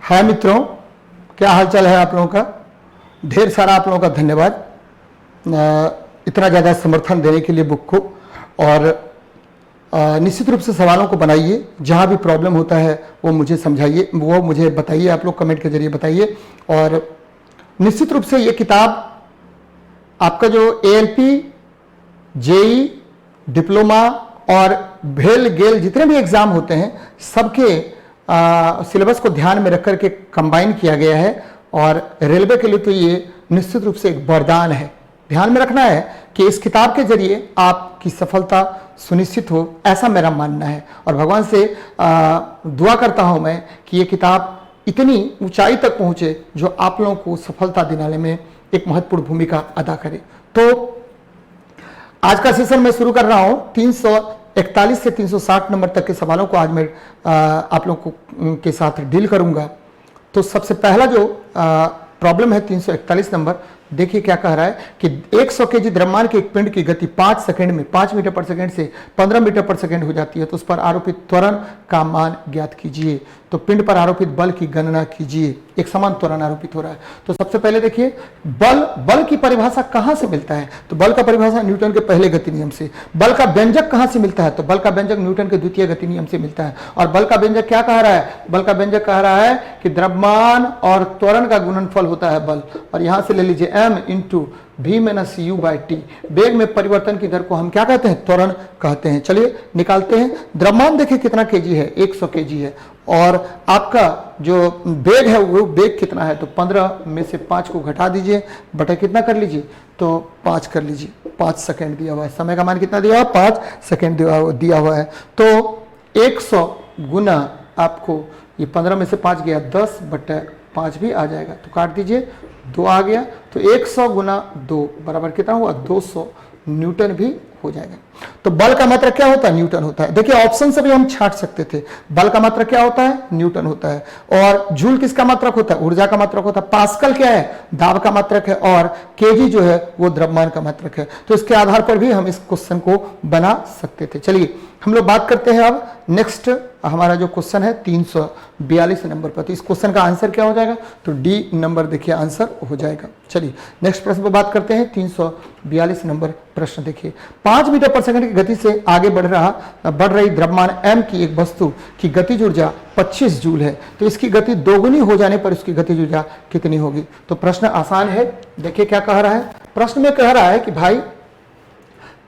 हाय मित्रों, क्या हालचाल है आप लोगों का। ढेर सारा आप लोगों का धन्यवाद इतना ज़्यादा समर्थन देने के लिए बुक को। और निश्चित रूप से सवालों को बनाइए, जहाँ भी प्रॉब्लम होता है वो मुझे समझाइए, वो मुझे बताइए, आप लोग कमेंट के जरिए बताइए। और निश्चित रूप से ये किताब आपका जो ALP, JEE, डिप्लोमा और भेल गेल जितने भी एग्ज़ाम होते हैं सबके सिलेबस को ध्यान में रख करके कंबाइन किया गया है। और रेलवे के लिए तो ये निश्चित रूप से एक वरदान है। ध्यान में रखना है कि इस किताब के जरिए आपकी सफलता सुनिश्चित हो, ऐसा मेरा मानना है। और भगवान से दुआ करता हूं मैं कि ये किताब इतनी ऊंचाई तक पहुंचे जो आप लोगों को सफलता दिलाने में एक महत्वपूर्ण भूमिका अदा करे। तो आज का सेशन मैं शुरू कर रहा हूं 341 से 360 नंबर तक के सवालों को आज मैं आप लोगों के साथ डील करूंगा। तो सबसे पहला जो प्रॉब्लम है 341 नंबर, देखिए क्या कह रहा है कि 100 केजी द्रव्यमान के एक पिंड की गति 5 सेकंड में 5 मीटर पर सेकंड से 15 मीटर पर सेकंड हो जाती है, तो उस पर आरोपित त्वरण का मान ज्ञात कीजिए। तो पिंड पर आरोपित बल की गणना कीजिए। एक समान त्वरण आरोपित हो रहा है। तो सबसे पहले देखिए बल की परिभाषा कहां से मिलता है। तो बल का परिभाषा न्यूटन के पहले गति नियम से। बल का व्यंजक कहां से मिलता है। तो बल का व्यंजक न्यूटन के द्वितीय गति नियम से मिलता है। और बल का व्यंजक क्या कह रहा है। बल का व्यंजक कह रहा है कि द्रव्यमान और त्वरण का गुणनफल होता है बल। और यहां से ले लीजिए m into v minus u by T. वेग में परिवर्तन की दर को हम क्या कहते हैं, त्वरण कहते हैं। चलिए निकालते हैं। द्रव्यमान देखिए कितना केजी है, 100 केजी है। और आपका जो वेग है वो वेग कितना है, तो 15 में से 5 को घटा दीजिए, बटा कितना कर लीजिए, तो 5 कर लीजिए। 5 सेकंड दिया हुआ है। समय का मान कितना दिया हुआ, 5 सेकंड दिया हुआ है। तो 100 गुना आपको ये 15 में से 5 गया 10 बटा 5 भी आ जाएगा, तो काट दीजिए, 2 आ गया। तो 100 गुना 2 बराबर कितना हुआ, 200 न्यूटन भी हो जाएगा। तो बल का मात्रक क्या होता है, न्यूटन होता है। देखिए ऑप्शन से भी हम छांट सकते थे। बल का मात्रक क्या होता है, न्यूटन होता है। और जूल किसका मात्रक होता है, ऊर्जा का मात्रक होता है। पास्कल क्या है, दाब का मात्रक है। और केजी जो है वो द्रव्यमान का मात्रक है। तो इसके आधार पर भी हम इस क्वेश्चन को बना सकते थे। चलिए हम लोग बात करते हैं अब नेक्स्ट हमारा जो क्वेश्चन है 342 नंबर पर। तो इस क्वेश्चन का आंसर क्या हो जाएगा, तो डी नंबर देखिए आंसर हो जाएगा। चलिए नेक्स्ट प्रश्न पर बात करते हैं। 342 नंबर प्रश्न देखिए। 5 मीटर पर सेकंड की गति से आगे बढ़ रही द्रव्यमान m की एक वस्तु की गतिज ऊर्जा 25 जूल है, तो इसकी गति दोगुनी हो जाने पर उसकी गतिज ऊर्जा कितनी होगी। तो प्रश्न आसान है। देखिए क्या कह रहा है। प्रश्न में कह रहा है कि भाई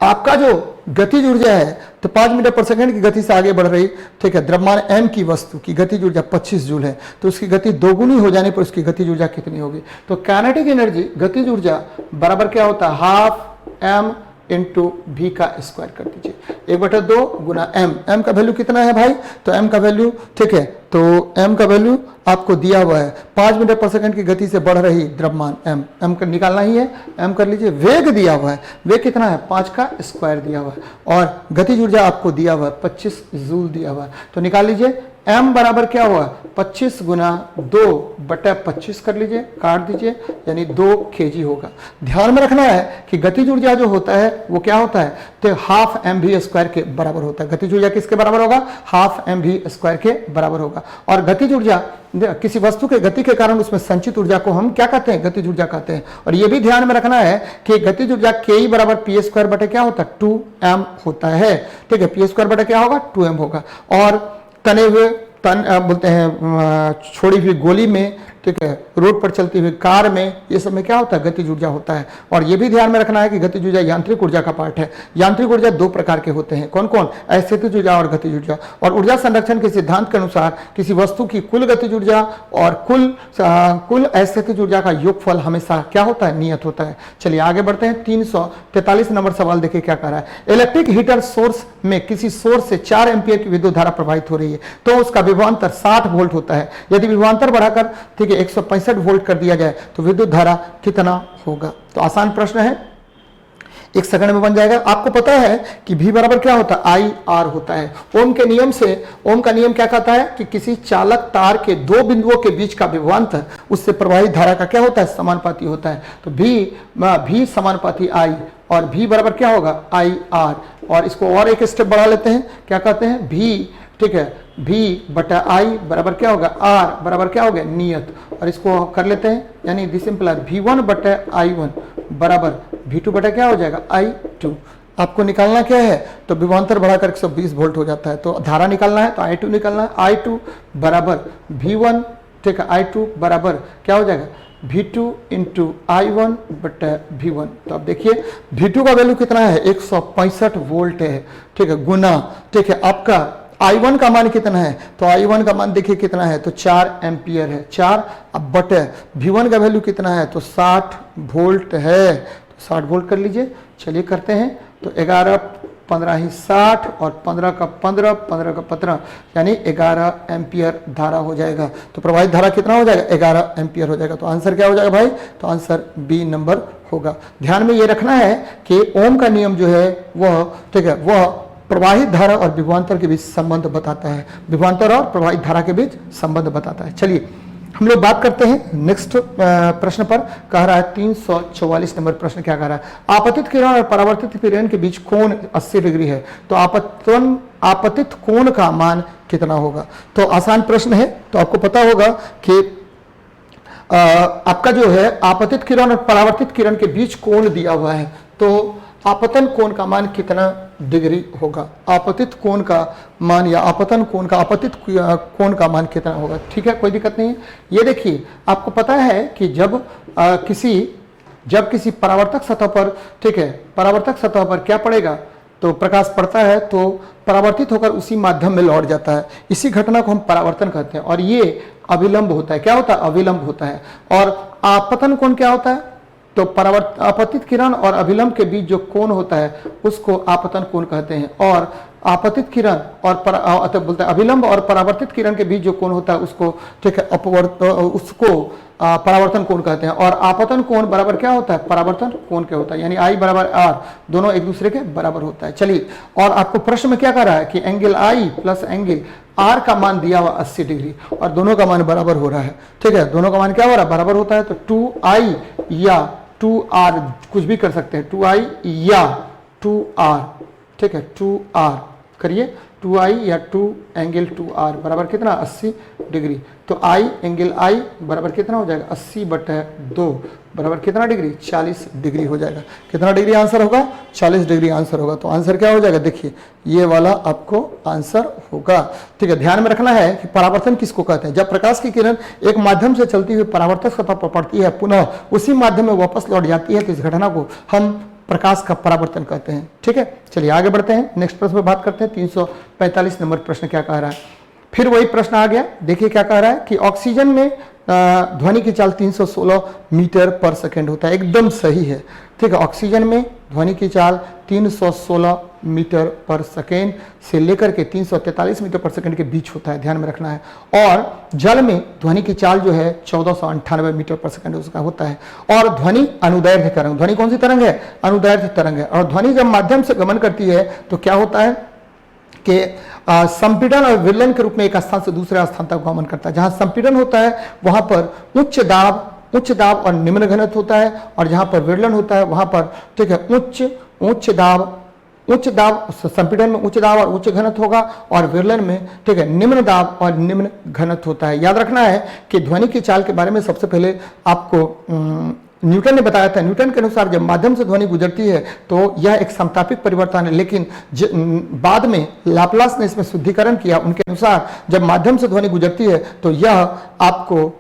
आपका जो गतिज ऊर्जा है तो 5 मीटर पर सेकंड की गति से आगे बढ़ रही, ठीक है, द्रव्यमान m की वस्तु की गतिज ऊर्जा 25 जूल है, तो उसकी गति दोगुनी हो जाने पर उसकी गतिज ऊर्जा कितनी होगी। तो काइनेटिक एनर्जी गतिज ऊर्जा बराबर क्या होता है, हाफ m इंटू v का स्क्वायर कर दीजिए। 1/2 गुना m का वैल्यू कितना है भाई, तो m का वैल्यू, ठीक है, तो m का वैल्यू आपको दिया हुआ है। 5 मीटर पर सेकंड की गति से बढ़ रही द्रव्यमान m का निकालना ही है, m कर लीजिए। वेग दिया हुआ है, वेग कितना है, 5 का स्क्वायर दिया हुआ है। और गतिज ऊर्जा आपको दिया हुआ है 25 जूल दिया हुआ है। तो निकाल लीजिए m बराबर क्या हुआ, 25 गुना 2 बटा 25 कर लीजिए, काट दीजिए, यानी 2 kg होगा। ध्यान में रखना है कि गतिज ऊर्जा जो होता है वो क्या होता है, तो हाफ mv स्क्वायर के बराबर होता है। गतिज ऊर्जा किसके बराबर होगा, हाफ mv स्क्वायर के बराबर होगा। और गतिज ऊर्जा किसी वस्तु के गति के कारण उसमें संचित ऊर्जा को हम क्या कहते हैं, गतिज ऊर्जा कहते हैं। और ये भी ध्यान में रखना है कि गतिज ऊर्जा के बराबर पी स्क्वायर बटे क्या होता है, 2m होता है, ठीक है। पी स्क्वायर बटे क्या होगा, 2m होगा। और तने हुए बोलते हैं छोड़ी हुई गोली में, ठीक है, रोड पर चलती हुई कार में, ये सब में क्या होता है, गतिज ऊर्जा होता है। और ये भी ध्यान में रखना है कि गतिज ऊर्जा यांत्रिक ऊर्जा का पार्ट है। यांत्रिक ऊर्जा 2 प्रकार के होते हैं, कौन कौन, अस्थितिज ऊर्जा और गतिज ऊर्जा। और ऊर्जा संरक्षण के सिद्धांत के अनुसार किसी वस्तु की कुल गतिज ऊर्जा और कुल अस्थितिज ऊर्जा का योगफल हमेशा क्या होता है, नियत होता है। चलिए आगे बढ़ते हैं। 343 नंबर सवाल देखिए क्या कह रहा है। इलेक्ट्रिक हीटर सोर्स में किसी सोर्स से 4 एम्पियर की विद्युत धारा प्रवाहित हो रही है, तो उसका विभवांतर 60 वोल्ट होता है। यदि विभवांतर बढ़ाकर, ठीक है, 165 वोल्ट कर दिया जाए तो विद्युत धारा कितना होगा। तो आसान प्रश्न है, 1 सेकंड में बन जाएगा। आपको पता है कि V बराबर क्या होता है, IR होता है। ओम के नियम से, ओम का नियम क्या कहता है कि किसी चालक तार के 2 बिंदुओं के बीच का विभवांतर उससे प्रवाहित धारा का क्या होता है, समानुपाती होता है। तो V समानुपाती I, और V बराबर क्या होगा, IR। और इसको और एक स्टेप बढ़ा लेते हैं, क्या कहते हैं, V, ठीक है, V बटा I बराबर क्या होगा, R बराबर क्या हो गया, नियत। और इसको कर लेते हैं, यानी दिस इंप्लाई V1 बटा I1 बराबर V2 बटा क्या हो जाएगा, I2। आपको निकालना क्या है, तो विभवांतर बढ़ाकर 120 वोल्ट हो जाता है, तो धारा निकालना है तो I2 निकालना है, I2 बराबर V1, ठीक है, I2 बराबर क्या हो जाएगा, V2 इंटू I1 बटा V1। तो अब देखिए V2 का वैल्यू कितना है, 165 वोल्ट है, ठीक है, गुना, ठीक है, आपका I1 का मान कितना है, तो I1 का मान देखिए कितना है, तो 4 एम्पियर है, 4। अब बटे V1 का वैल्यू कितना है, तो 60 वोल्ट है, तो 60 वोल्ट कर लीजिए। चलिए करते हैं, तो 11 15 ही 60 और 15 का 15, 15 का 15, यानी 11 एम्पियर धारा हो जाएगा। तो प्रवाहित धारा कितना हो जाएगा, 11 एम्पियर हो जाएगा। तो आंसर क्या हो जाएगा भाई, तो आंसर बी नंबर होगा। ध्यान में ये रखना है कि ओम का नियम जो है वह, ठीक है, वह प्रवाहित धारा और विभवांतर के बीच संबंध बताता है, विभवांतर और प्रवाहित धारा के बीच संबंध बताता है। चलिए हम लोग बात करते हैं नेक्स्ट प्रश्न पर। कह रहा है 344 नंबर प्रश्न क्या कह रहा है, आपतित किरण और परावर्तित किरण के बीच कोण 80 डिग्री है, तो आपतित कोण का मान कितना होगा। तो आसान प्रश्न है, तो आपको पता होगा कि आपका जो है आपतित किरण और परावर्तित किरण के बीच कोण दिया हुआ है, तो आपतन कोण का मान कितना डिग्री होगा, आपतित कोण का मान या आपतन कोण का, आपतित कोण का मान कितना होगा। ठीक है, कोई दिक्कत नहीं है। ये देखिए आपको पता है कि जब किसी परावर्तक सतह पर, ठीक है, परावर्तक सतह पर क्या पड़ेगा, तो प्रकाश पड़ता है तो परावर्तित होकर उसी माध्यम में लौट जाता है, इसी घटना को हम परावर्तन कहते हैं। और ये अविलंब होता है, क्या होता है, अविलंब होता है। और आपतन कोण क्या होता है, तो आपतित किरण और अभिलंब के बीच जो कोण होता है उसको आपतन कोण कहते हैं। और आपतित किरण और बोलते हैं अभिलंब और परावर्तित किरण के बीच जो कोण होता है उसको, ठीक है, उसको परावर्तन कोण कहते हैं। और आपतन कोण बराबर क्या होता है, परावर्तन कोण क्या होता है, यानी I बराबर R, दोनों एक दूसरे के बराबर होता है। चलिए, और आपको प्रश्न में क्या कह रहा है कि angle I plus angle R का मान दिया हुआ 80 डिग्री और दोनों का मान बराबर हो रहा है। ठीक है, दोनों का मान क्या हो रहा है, बराबर होता है। तो 2I या 2R कुछ भी कर सकते हैं, 2I या 2R, ठीक है, 2R करिए, 2I या 2 एंगल 2R बराबर कितना, 80 डिग्री। तो I एंगल I बराबर कितना हो जाएगा, 80/2 बराबर कितना डिग्री, 40 डिग्री हो जाएगा। कितना डिग्री आंसर होगा, 40 डिग्री आंसर होगा। तो आंसर क्या हो जाएगा, देखिए ये वाला आपको आंसर होगा। ठीक है, ध्यान में रखना है कि परावर्तन किसको कहते हैं, जब प्रकाश की किरण एक माध्यम से चलती हुई परावर्तक सतह पर पड़ती है, पुनः उसी माध्यम में वापस लौट जाती है, तो इस घटना को हम प्रकाश का परावर्तन कहते हैं। ठीक है, चलिए आगे बढ़ते हैं, नेक्स्ट प्रश्न पर बात करते हैं। 345 नंबर प्रश्न क्या कह रहा है, फिर वही प्रश्न आ गया। देखिए क्या कह रहा है कि ऑक्सीजन में ध्वनि की चाल 316 मीटर पर सेकेंड होता है, एकदम सही है। ठीक है, ऑक्सीजन में ध्वनि की चाल 316 मीटर पर सेकेंड से लेकर के 343 मीटर पर सेकेंड के बीच होता है, ध्यान में रखना है। और जल में ध्वनि की चाल जो है 1498 मीटर पर सेकेंड उसका होता है। और ध्वनि अनुदैर्ध्य तरंग, ध्वनि कौन सी तरंग है, अनुदैर्ध्य तरंग है। और ध्वनि जब माध्यम से गमन करती है तो क्या होता है कि संपीड़न और विरलन के रूप में एक स्थान से दूसरे स्थान तक गमन करता है। जहां संपीड़न होता है वहां पर उच्च दाब और निम्न घनत्व होता है, और जहां पर विरलन होता है वहां पर, ठीक है, उच्च दाब संपीड़न में उच्च दाब और उच्च घनत्व होगा, और विरलन में, ठीक है, निम्न दाब और निम्न घनत्व होता है। याद रखना है कि ध्वनि की चाल के बारे में सबसे पहले आपको न्यूटन ने बताया था। न्यूटन के अनुसार जब माध्यम से ध्वनि गुजरती है तो यह एक समतापिक परिवर्तन है, लेकिन बाद में लाप्लास ने इसमें शुद्धिकरण किया। उनके अनुसार जब माध्यम से ध्वनि गुजरती है तो यह आपको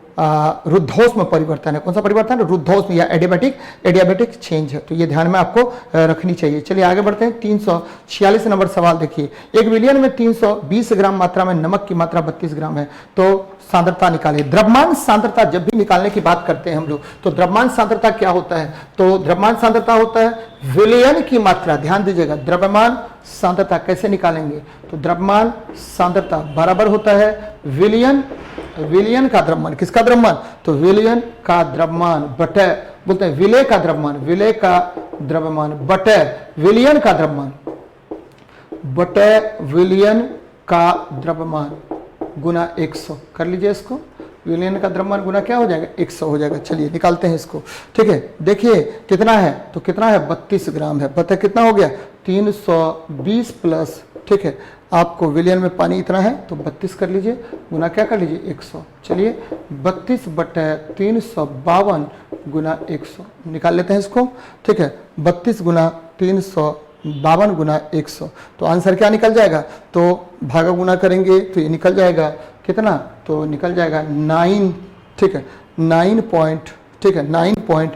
रुद्धोष्म परिवर्तन है। कौन सा परिवर्तन है, रुद्धोष्म या एडियाबेटिक चेंज है। तो ये ध्यान में आपको रखनी चाहिए। चलिए आगे बढ़ते हैं। 346 नंबर सवाल देखिए, एक विलियन में 320 ग्राम मात्रा में नमक की मात्रा 32 ग्राम है, तो सांद्रता निकालिए। द्रव्यमान सांद्रता जब भी निकालने की बात करते हैं हम लोग, तो द्रव्यमान सांद्रता क्या होता है, तो द्रव्यमान सांद्रता होता है विलयन की मात्रा। ध्यान दीजिएगा, द्रव्यमान सांद्रता कैसे निकालेंगे, तो द्रव्यमान सांद्रता बराबर होता है विलयन का द्रव्यमान। किसका द्रव्यमान, तो विलयन का द्रव्यमान बटे, बोलते हैं विलय का द्रव्यमान बटे विलयन का द्रव्यमान बटे विलयन का द्रव्यमान गुना 100 कर लीजिए इसको। विलयन का द्रव्यमान गुना क्या हो जाएगा, 100 हो जाएगा। चलिए निकालते हैं इसको। ठीक है, देखिए कितना है, तो कितना है 32 ग्राम है, पता कितना हो गया 320 प्लस, ठीक है, आपको विलियन में पानी इतना है तो 32 कर लीजिए, गुना क्या कर लीजिए 100। चलिए 32/352 गुना 100 निकाल लेते हैं इसको। ठीक है, 32 गुना 352 गुना 100, तो आंसर क्या निकल जाएगा, तो भागा गुना करेंगे तो ये निकल जाएगा कितना, तो निकल जाएगा 9, ठीक है 9.09%,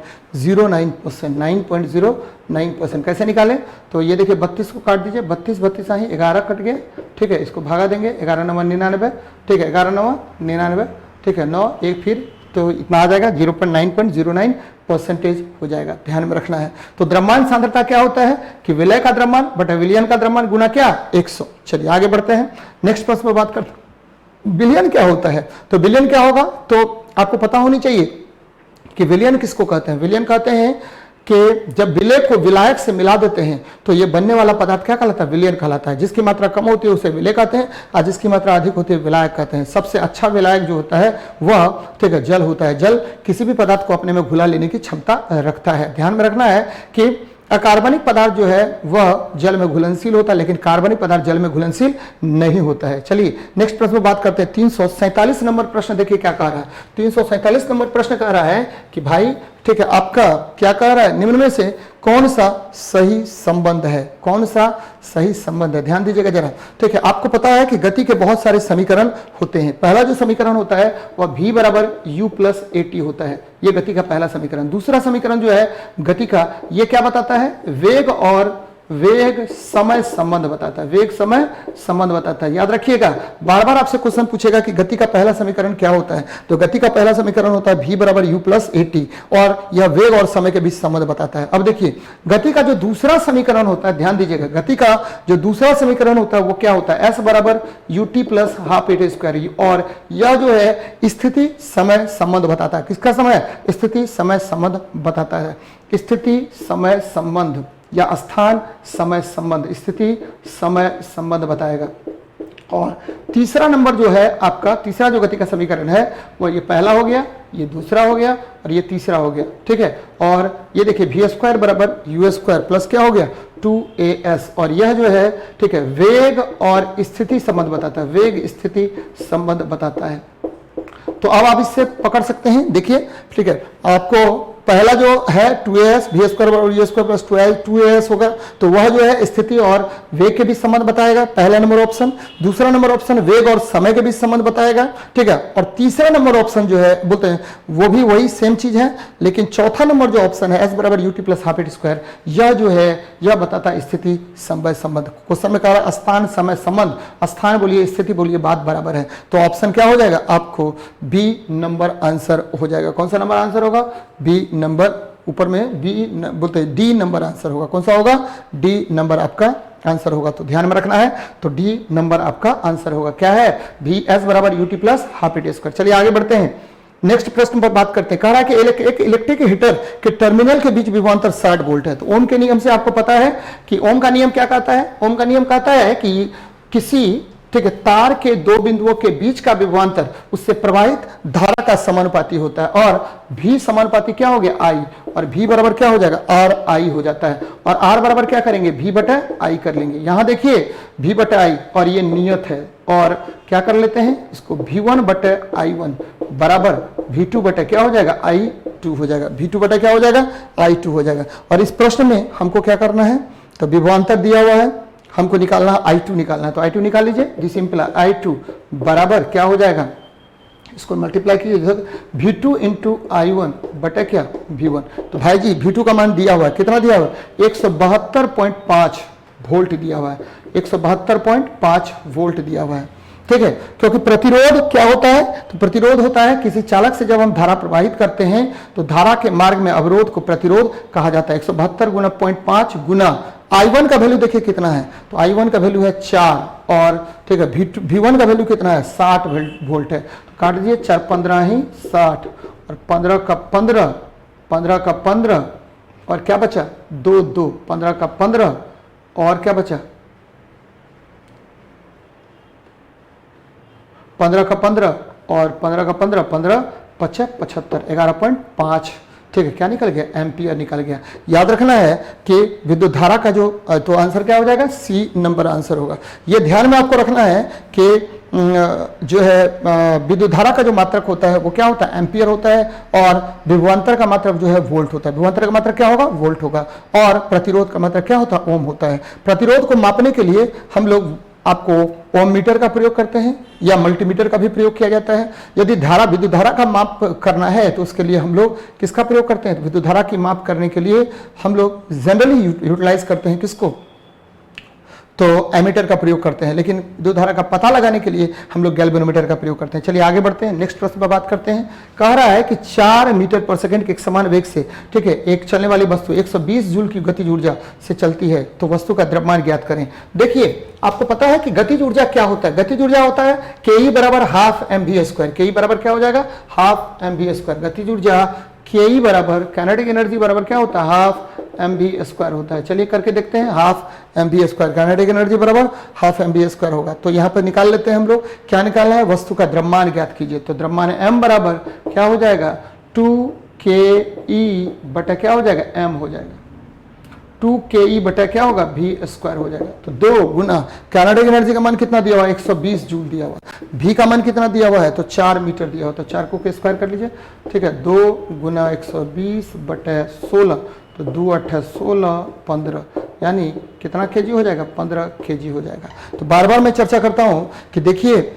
9.09%। कैसे निकालें, तो ये देखिए 32 को काट दीजिए, 32 आई 11 कट गए, ठीक है इसको भागा देंगे, 11 9 99, ठीक है 11 9 99, ठीक है 9 1 फिर तो इतना आ जाएगा 0.909% हो जाएगा, ध्यान में रखना है। तो द्रव्यमान सांद्रता क्या होता है कि विलय का द्रव्यमान बटा विलयन का द्रव्यमान गुना क्या 100। चलिए आगे बढ़ते हैं, नेक्स्ट प्रश्न पर बात करते हैं। विलयन क्या होता है, तो विलयन क्या होगा, तो आपको पता होनी चाहिए कि विलयन किसको कहते हैं। विलयन कहते हैं कि जब विलय को विलायक से मिला देते हैं तो ये बनने वाला पदार्थ क्या कहलाता है, विलयन कहलाता है। जिसकी मात्रा कम होती है उसे विलय कहते हैं, और जिसकी मात्रा अधिक होती है विलायक कहते हैं। सबसे अच्छा विलायक जो होता है वह ठीक है जल होता है। जल किसी भी पदार्थ को अपने में घुला लेने की क्षमता रखता है। ध्यान में रखना है कि अकार्बनिक पदार्थ जो है वह जल में घुलनशील होता है, लेकिन कार्बनिक पदार्थ जल में घुलनशील नहीं होता है। चलिए नेक्स्ट प्रश्न में बात करते हैं। 347 नंबर प्रश्न देखिए क्या कह रहा है। 347 नंबर प्रश्न कह रहा है कि भाई ठीक है आपका क्या कह रहा है, निम्न में से कौन सा सही संबंध है, कौन सा सही संबंध है, ध्यान दीजिएगा जरा। ठीक है, आपको पता है कि गति के बहुत सारे समीकरण होते हैं। पहला जो समीकरण होता है वह v बराबर u प्लस at होता है, ये गति का पहला समीकरण। दूसरा समीकरण जो है गति का, ये क्या बताता है, वेग और वेग समय संबंध बताता है, वेग समय संबंध बताता है। याद रखिएगा, बार बार आपसे क्वेश्चन पूछेगा कि गति का पहला समीकरण क्या होता है, तो गति का पहला समीकरण होता है v बराबर u प्लस at, और यह वेग और समय के बीच संबंध बताता है। अब देखिए गति का जो दूसरा समीकरण होता है, ध्यान दीजिएगा, गति का जो दूसरा समीकरण होता है वो क्या होता है, s बराबर ut plus half at square, और यह जो है स्थिति समय संबंध बताता है। किसका समय, स्थिति समय संबंध बताता है। स्थिति समय संबंध या स्थान समय संबंध, स्थिति समय संबंध बताएगा। और तीसरा नंबर जो है आपका, तीसरा जो गति का समीकरण है वो ये पहला हो गया, ये दूसरा हो गया और ये तीसरा हो गया। ठीक है, और ये देखिए v स्क्वायर बराबर u स्क्वायर प्लस क्या हो गया 2as, और यह जो है ठीक है वेग और स्थिति संबंध बताता है, वेग स्थिति संबंध बताता है। तो अब आप इससे पकड़ सकते हैं, देखिए ठीक है, आपको पहला जो है 2as v स्क्वायर बराबर u स्क्वायर प्लस 2as होगा, तो वह जो है स्थिति और वेग के बीच संबंध बताएगा, पहला नंबर ऑप्शन। दूसरा नंबर ऑप्शन वेग और समय के बीच संबंध बताएगा, ठीक है। और तीसरा नंबर ऑप्शन जो है बोलते हैं वो भी वही सेम चीज है, लेकिन चौथा नंबर जो ऑप्शन है s बराबर ut plus half at square, यह जो है यह बताता है स्थिति समय संबंध। क्वेश्चन में कह रहा है स्थान समय संबंध, स्थान बोलिए स्थिति बोलिए बात बराबर है, तो ऑप्शन क्या हो जाएगा, आपको बी नंबर आंसर हो जाएगा। कौन सा नंबर आंसर होगा, बी नंबर, ऊपर में बी बोलते हैं डी नंबर आंसर होगा। कौन सा होगा, डी नंबर आपका आंसर होगा, तो ध्यान में रखना है। तो डी नंबर आपका आंसर होगा, क्या है, वी एस बराबर u t plus half at square. चलिए आगे बढ़ते हैं, नेक्स्ट प्रश्न पर बात करते हैं। कह रहा है कि एक इलेक्ट्रिक हीटर के टर्मिनल के बीच विभवांतर 60 वोल्ट है। तो ओम के नियम से आपको पता है कि ओम का नियम क्या कहता है, ओम का नियम कहता है कि किसी ठीक है तार के दो बिंदुओं के बीच का विभवांतर उससे प्रवाहित धारा का समानुपाती होता है, और भी समानुपाती क्या हो गया आई, और भी बराबर क्या हो जाएगा आर आई हो जाता है, और आर बराबर क्या करेंगे भी बटा आई कर लेंगे। यहां देखिए भी बटा आई, और ये नियत है, और क्या कर लेते हैं इसको v1 बटे i1 बराबर v2 बटे क्या हो जाएगा i2 हो जाएगा, v2 बटे क्या हो जाएगा i2 हो जाएगा। और इस प्रश्न में हमको क्या करना है, तो विभवांतर दिया हुआ है, हमको निकालना है i2 निकालना है, तो i2 निकाल लीजिए, जी सिंपल है, i2 बराबर क्या हो जाएगा, इसको मल्टीप्लाई कीजिए v2 इंटू i1 बटे क्या v1। तो भाई जी v2 का मान दिया हुआ है, कितना दिया हुआ है 172.5 वोल्ट दिया हुआ है, 172.5 वोल्ट दिया हुआ है, ठीक है। क्योंकि प्रतिरोध क्या होता है, तो प्रतिरोध होता है किसी चालक से जब हम धारा प्रवाहित करते हैं तो धारा के मार्ग में अवरोध को प्रतिरोध कहा जाता है। 172 गुना 0.5 गुना I1 का वैल्यू देखिए कितना है, तो I1 का वैल्यू है 4, और ठीक है V1 का वैल्यू कितना है 60 वोल्ट है, तो काट दीजिए 4 15 ही 60, और 15 का 15, 15 का 15, और क्या बचा 2 2, 15 का 15, और क्या बचा 15 का 15, और 15 का 15, 15 55 75, 11.5, ठीक है, क्या निकल गया, एम्पियर निकल गया। याद रखना है कि विद्युत धारा का जो तो आंसर क्या हो जाएगा, सी नंबर आंसर होगा। ये ध्यान में आपको रखना है कि जो है विद्युत धारा का जो मात्रक होता है वो क्या होता है, एम्पियर होता है, और विभवांतर का मात्रक जो है वोल्ट होता है। विभवांतर का मात्रक क्या होगा, वोल्ट होगा, और प्रतिरोध का मात्रक क्या होता है, ओम होता है। प्रतिरोध को मापने के लिए हम लोग आपको ओम मीटर का प्रयोग करते हैं या मल्टीमीटर का भी प्रयोग किया जाता है। यदि धारा विद्युत धारा का माप करना है तो उसके लिए हम लोग किसका प्रयोग करते हैं, विद्युत धारा की माप करने के लिए हम लोग जनरली यूटिलाइज करते हैं किसको, तो एमीटर का प्रयोग करते हैं, लेकिन विद्युत धारा का पता लगाने के लिए हम लोग गैल्वेनोमीटर का प्रयोग करते हैं। चलिए आगे बढ़ते हैं, नेक्स्ट प्रश्न पर बात करते हैं। कह रहा है कि 4 मीटर पर सेकंड के एक समान वेग से, ठीक है, एक चलने वाली वस्तु 120 जूल की गतिज ऊर्जा से चलती है, तो वस्तु का द्रव्यमान ज्ञात करें। देखिए आपको पता है कि गतिज ऊर्जा क्या होता है, गतिज ऊर्जा होता है के बराबर हाफ mv²। के बराबर क्या हो जाएगा, हाफ mv²। गतिज ऊर्जा के बराबर काइनेटिक एनर्जी बराबर क्या होता है, हाफ mv² होता है। चलिए करके देखते हैं, हाफ mv², काइनेटिक एनर्जी बराबर हाफ mv² होगा। तो यहाँ पर निकाल लेते हैं हम लोग, क्या निकालना है, वस्तु का द्रव्यमान ज्ञात कीजिए। तो द्रव्यमान m बराबर क्या हो जाएगा, 2ke बटा क्या हो जाएगा, m हो जाएगा, 2ke बटा क्या होगा, v² हो जाएगा। तो 2 गुना काइनेटिक एनर्जी का मान कितना दिया हुआ है, 120 जूल दिया हुआ, v का मान कितना दिया हुआ है, तो 4 मीटर दिया हुआ, तो 4 को स्क्वायर कर लीजिए, ठीक है। 2 गुना 120 बटे 16, तो 2 8 16 15, यानी कितना केजी हो जाएगा, 15 केजी हो जाएगा। तो बार बार मैं चर्चा करता हूं कि देखिए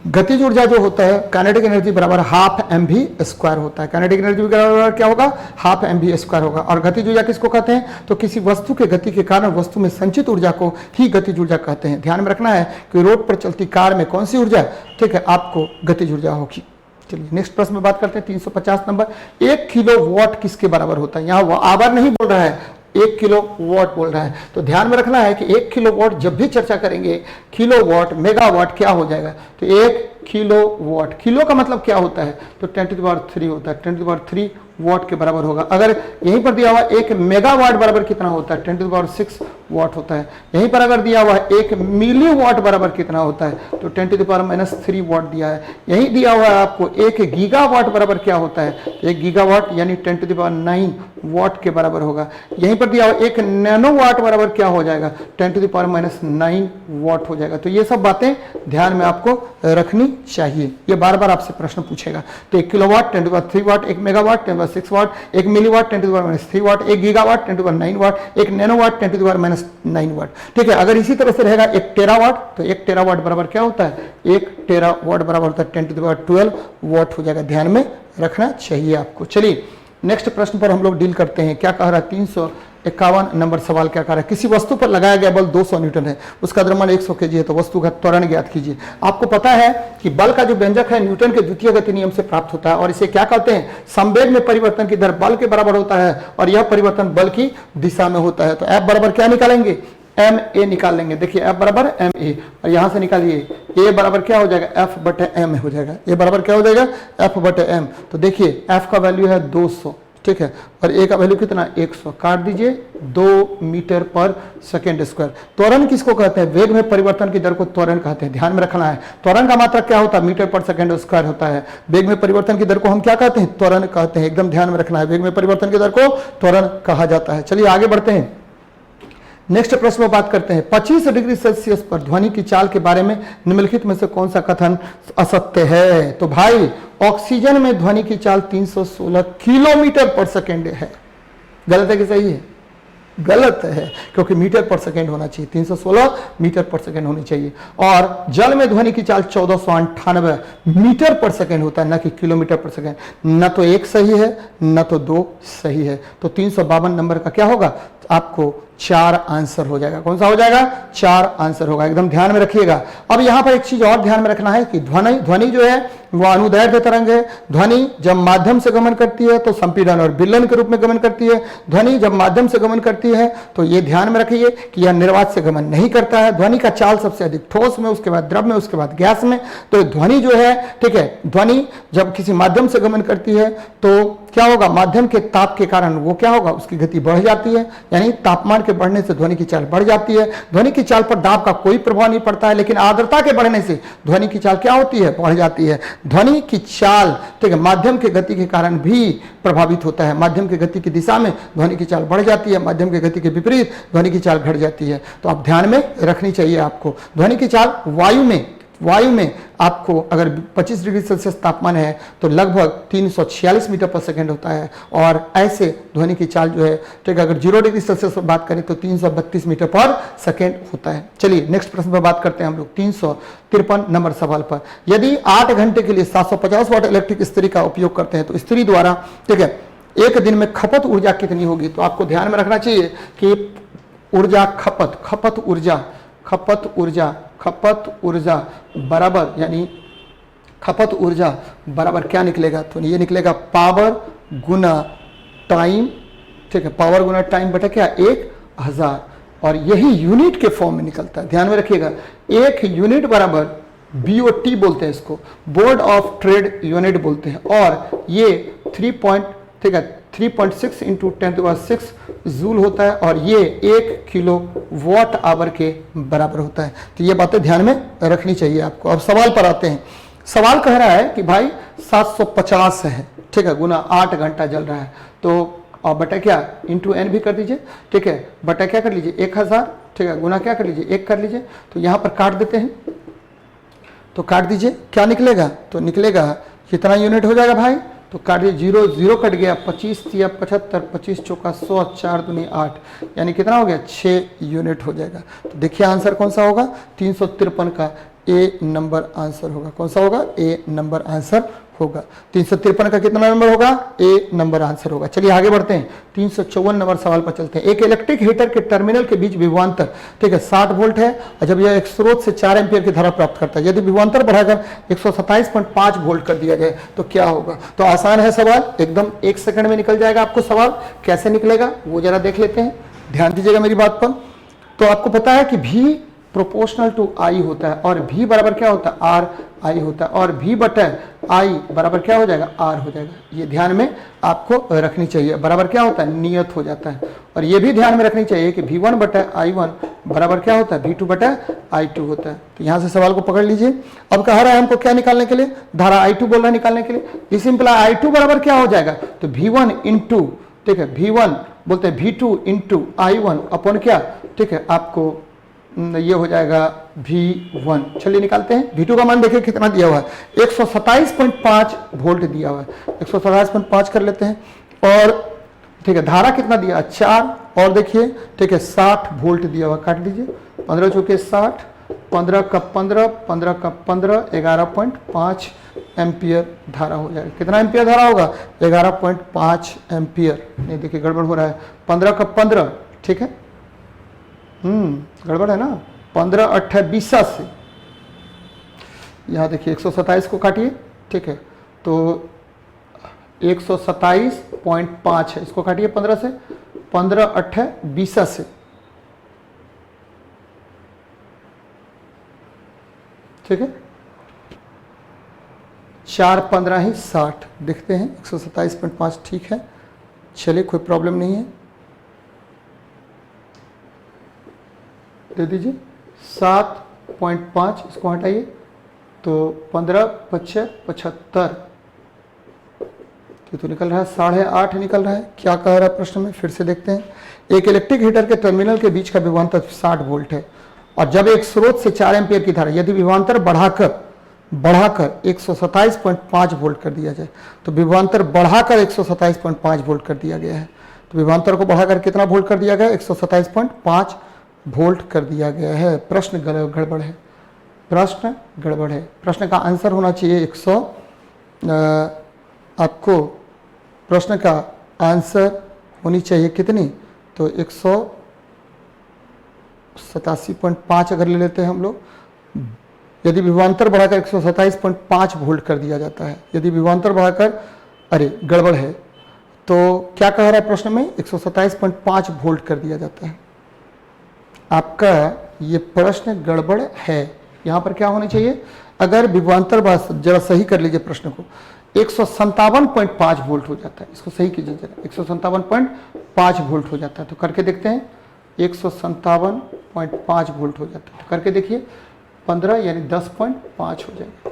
गतिज ऊर्जा जो होता है, काइनेटिक एनर्जी बराबर हाफ mv² होता है। काइनेटिक एनर्जी बराबर क्या होगा, हाफ mv² होगा। और गतिज ऊर्जा किसको कहते हैं, तो किसी वस्तु के गति के कारण वस्तु में संचित ऊर्जा को ही गतिज ऊर्जा कहते हैं। ध्यान में रखना है कि रोड पर चलती कार में कौन सी ऊर्जा, ठीक है, आपको गतिज ऊर्जा होगी। चलिए नेक्स्ट प्रश्न में बात करते हैं, 350 नंबर। 1 किलोवाट किसके बराबर होता है, यहाँ वो आवर नहीं बोल रहा है, 1 किलोवाट बोल रहा है। तो ध्यान में रखना है कि 1 किलोवाट जब भी चर्चा करेंगे, किलोवाट मेगावाट क्या हो जाएगा, तो 1 किलोवाट, किलो का मतलब क्या होता है, तो 10³ होता है, 10³ वाट के बराबर होगा। अगर यहीं पर दिया हुआ 1 मेगावाट बराबर कितना होता है, 10⁻6 वाट होता है। यहीं पर अगर दिया हुआ 1 मिलीवाट बराबर कितना होता है, तो 10⁻³ वाट दिया है। यहीं दिया हुआ है आपको 1 गीगावाट बराबर क्या होता है, 1 गीगावाट यानी 10⁹ वाट के बराबर होगा। यहीं पर दिया हुआ 1 नैनोवाट बराबर क्या हो जाएगा, 10⁻⁹ वाट हो जाएगा। तो ये सब बातें ध्यान में आपको रखनी चाहिए, ये बार बार आपसे प्रश्न पूछेगा। तो 1 किलोवाट 10⁻³ वाट, 1 मेगावाट 10⁻6 वाट, 1 मिलीवाट 10⁻³ वाट, 1 गीगावाट 10�9 वाट, 1 नैनोवाट 10⁻9 वाट। ठीक है, अगर इसी तरह से रहेगा 1 टेरावाट, तो 1 टेरावाट बराबर क्या होता है, 1 टेरावाट बराबर होता है 10⁻12 वाट हो जाएगा। ध्यान में रखना चाहिए आपको। चलिए नेक्स्ट प्रश्न पर हम लोग डील करते हैं। क्या कह रहा है, 351 नंबर सवाल क्या कह रहा है, किसी वस्तु पर लगाया गया बल 200 न्यूटन है, उसका द्रव्यमान 100 केजी है, तो वस्तु का त्वरण ज्ञात कीजिए। आपको पता है कि बल का जो व्यंजक है न्यूटन के द्वितीय गति नियम से प्राप्त होता है, और इसे क्या कहते हैं, संवेग में परिवर्तन की दर बल के बराबर होता है, और यह परिवर्तन बल की दिशा में होता है। तो F बराबर क्या निकालेंगे, ma निकाल लेंगे। देखिए F बराबर ma, और यहां से निकालिए a बराबर क्या हो जाएगा, F बटे m हो जाएगा। a बराबर क्या हो जाएगा, F बटे m। तो देखिए F का वैल्यू है 200, ठीक है, और a का वैल्यू कितना, 100, काट दीजिए, 2 मीटर पर सेकेंड स्क्वायर। त्वरण किसको कहते हैं, वेग में परिवर्तन की दर को त्वरण कहते हैं। ध्यान में रखना है, त्वरण का मात्रक क्या होता है, मीटर पर सेकेंड स्क्वायर होता है। वेग में परिवर्तन की दर को हम क्या कहते हैं, त्वरण कहते हैं। एकदम ध्यान में रखना है, वेग में परिवर्तन की दर को त्वरण कहा जाता है। चलिए आगे बढ़ते हैं, नेक्स्ट प्रश्न में बात करते हैं। 25 डिग्री सेल्सियस पर ध्वनि की चाल के बारे में निम्नलिखित में से कौन सा कथन असत्य है। तो भाई ऑक्सीजन में ध्वनि की चाल 316 किलोमीटर पर सेकेंड है। गलत है कि सही है, गलत है, क्योंकि मीटर पर सेकेंड होना चाहिए, 316 मीटर पर सेकेंड होनी चाहिए। और जल में ध्वनि की चाल 1498 मीटर पर सेकेंड होता है, न कि किलोमीटर पर सेकेंड। न तो एक सही है, न तो 2 सही है। तो 352 नंबर का क्या होगा, आपको 4 आंसर हो जाएगा। कौन सा हो जाएगा, 4 आंसर होगा। एकदम ध्यान में रखिएगा। अब यहां पर एक चीज और ध्यान में रखना है कि ध्वनि जो है वो अनुदैर्ध्य तरंग है। ध्वनि जब माध्यम से गमन करती है तो संपीड़न और विलयन के रूप में गमन करती है। ध्वनि जब माध्यम से गमन करती है तो ये ध्यान में रखिए कि यह निर्वात से गमन नहीं करता है। ध्वनि का चाल सबसे अधिक ठोस में, उसके बाद द्रव में, उसके बाद गैस में। तो ध्वनि जो है, ठीक है, ध्वनि जब किसी माध्यम से गमन करती है तो क्या होगा, माध्यम के ताप के कारण वो क्या होगा, उसकी गति बढ़ जाती है, यानी तापमान के बढ़ने से ध्वनि की चाल बढ़ जाती है। ध्वनि की चाल पर दाब का कोई प्रभाव नहीं पड़ता है, लेकिन आर्द्रता के बढ़ने से ध्वनि की चाल क्या होती है, बढ़ जाती है। ध्वनि की चाल, ठीक है, माध्यम के गति के कारण भी प्रभावित होता है। माध्यम की गति की दिशा में ध्वनि की चाल बढ़ जाती है, माध्यम की गति के विपरीत ध्वनि की चाल घट जाती है। तो आप ध्यान में रखनी चाहिए आपको। ध्वनि की चाल वायु में आपको अगर 25 डिग्री सेल्सियस तापमान है तो लगभग 346 मीटर पर सेकेंड होता है, और ऐसे ध्वनि की चाल जो है, ठीक है, अगर 0 डिग्री सेल्सियस पर बात करें तो 332 मीटर पर सेकेंड होता है। चलिए नेक्स्ट प्रश्न पर बात करते हैं हम लोग 353 नंबर सवाल पर। यदि 8 घंटे के लिए 750 वाट इलेक्ट्रिक इस्त्री का उपयोग करते हैं तो इस्त्री द्वारा, ठीक है, एक दिन में खपत ऊर्जा कितनी होगी। तो आपको ध्यान में रखना चाहिए कि ऊर्जा खपत ऊर्जा बराबर, यानी खपत ऊर्जा बराबर क्या निकलेगा, तो ये निकलेगा पावर गुना टाइम, ठीक है, पावर गुना टाइम बटा क्या, 1000, और यही यूनिट के फॉर्म में निकलता है। ध्यान में रखिएगा, एक यूनिट बराबर BOT बोलते हैं इसको, बोर्ड ऑफ ट्रेड यूनिट बोलते हैं, और ये 3.6 इंटू 10⁶ जूल होता है, और ये 1 किलो वाट आवर के बराबर होता है। तो ये बातें ध्यान में रखनी चाहिए आपको। अब सवाल पर आते हैं। सवाल कह रहा है कि भाई 750 है, ठीक है, गुना 8 घंटा जल रहा है, तो और बटा क्या, इंटू n भी कर दीजिए, ठीक है, बटा क्या कर लीजिए 1000, ठीक है, गुना क्या कर लीजिए 1 कर लीजिए। तो यहाँ पर काट देते हैं, तो काट दीजिए, क्या निकलेगा, तो निकलेगा कितना यूनिट हो जाएगा भाई, तो काट दीजिए, 0 कट गया, 25 या 75, 25 चौका 100, 4 दूनी 8, यानी कितना हो गया, 6 यूनिट हो जाएगा। तो देखिए आंसर कौन सा होगा, 353 का ए नंबर आंसर होगा। कौन सा होगा, ए नंबर आंसर होगा। 353 का कितना नंबर होगा, ए नंबर आंसर होगा। चलिए आगे बढ़ते हैं, 354 नंबर सवाल पर चलते हैं। एक इलेक्ट्रिक हीटर के टर्मिनल के बीच विभवांतर, ठीक है, 60 वोल्ट है, और जब यह एक स्रोत से 4 एम्पियर की धारा प्राप्त करता है, यदि विभवांतर बढ़ाकर 127.5 वोल्ट कर दिया जाए तो क्या होगा। तो आसान है सवाल, एकदम 1 सेकंड में निकल जाएगा आपको सवाल। कैसे निकलेगा वो जरा देख लेते हैं, ध्यान दीजिएगा मेरी बात पर। तो आपको पता है कि V प्रोपोर्शनल टू I होता है, और V बराबर क्या होता है, R I होता है, और V बटा I बराबर क्या हो जाएगा, R हो जाएगा। ये ध्यान में आपको रखनी चाहिए, बराबर क्या होता है, नियत हो जाता है। और ये भी ध्यान में रखनी चाहिए कि V1 बटा I1 बराबर क्या होता है, V2 बटा I2 होता है। तो यहाँ से सवाल को पकड़ लीजिए। अब कह रहा है हमको क्या निकालने के लिए, धारा I2 बोल रहा है निकालने के लिए। इस सिंपल I2 बराबर क्या हो जाएगा, तो V1 इंटू, ठीक है, V1 बोलते हैं V2 इंटू I1 अपन क्या, ठीक है, आपको ये हो जाएगा V1। चलिए निकालते हैं। V2 का मान देखिए कितना दिया हुआ है, 127.5 वोल्ट दिया हुआ है, 127.5 कर लेते हैं, और ठीक है, धारा कितना दिया, 4, और देखिए, ठीक है, 60 वोल्ट दिया हुआ, काट दीजिए, 15 चौके 60, 15 का 15, 15 का 15, 11.5 एम्पियर धारा हो जाएगा। कितना एम्पियर धारा होगा, 11.5 एम्पियर। नहीं देखिए गड़बड़ हो रहा है, 15 का 15, ठीक है, गड़बड़ है ना, 15 8 20 से, यहाँ देखिए 127 को काटिए, ठीक है, तो 127.5 है, इसको काटिए 15 से, 15 8 20 से, ठीक है, 4 15 ही 60, देखते हैं 127.5 ठीक है, चलिए कोई प्रॉब्लम नहीं है, दे दीजिए 7.5, इसको हटाइए, तो 15 5 75, तो निकल रहा है 8.5 निकल रहा है। क्या कह रहा है प्रश्न में, फिर से देखते हैं। एक इलेक्ट्रिक हीटर के टर्मिनल के बीच का विभवांतर 60 वोल्ट है, और जब एक स्रोत से 4 एम्पियर की धारा, यदि विभवांतर बढ़ाकर 127.5 वोल्ट कर दिया जाए, तो विभवांतर बढ़ाकर 127.5 वोल्ट कर दिया गया है। तो विभवांतर को बढ़ाकर कितना वोल्ट कर दिया गया, 127.5 वोल्ट कर दिया गया है। प्रश्न गड़बड़ है, प्रश्न गड़बड़ है। प्रश्न का आंसर होना चाहिए 100, आपको प्रश्न का आंसर होनी चाहिए कितनी, तो 187.5 अगर ले लेते हैं हम लोग। यदि विभवांतर बढ़ाकर 127.5 वोल्ट कर दिया जाता है, यदि विभवांतर बढ़ाकर, अरे गड़बड़ है, तो क्या कह रहा है प्रश्न में, 127.5 वोल्ट कर दिया जाता है। आपका ये प्रश्न गड़बड़ है। यहाँ पर क्या होना चाहिए, अगर विभवांतर, जरा सही कर लीजिए प्रश्न को, 157.5 वोल्ट हो जाता है। इसको सही कीजिए जरा, 157.5 वोल्ट हो जाता है। तो करके देखते हैं, 157.5 वोल्ट हो जाता है। तो करके देखिए, 15 यानी 10.5 हो जाएगा।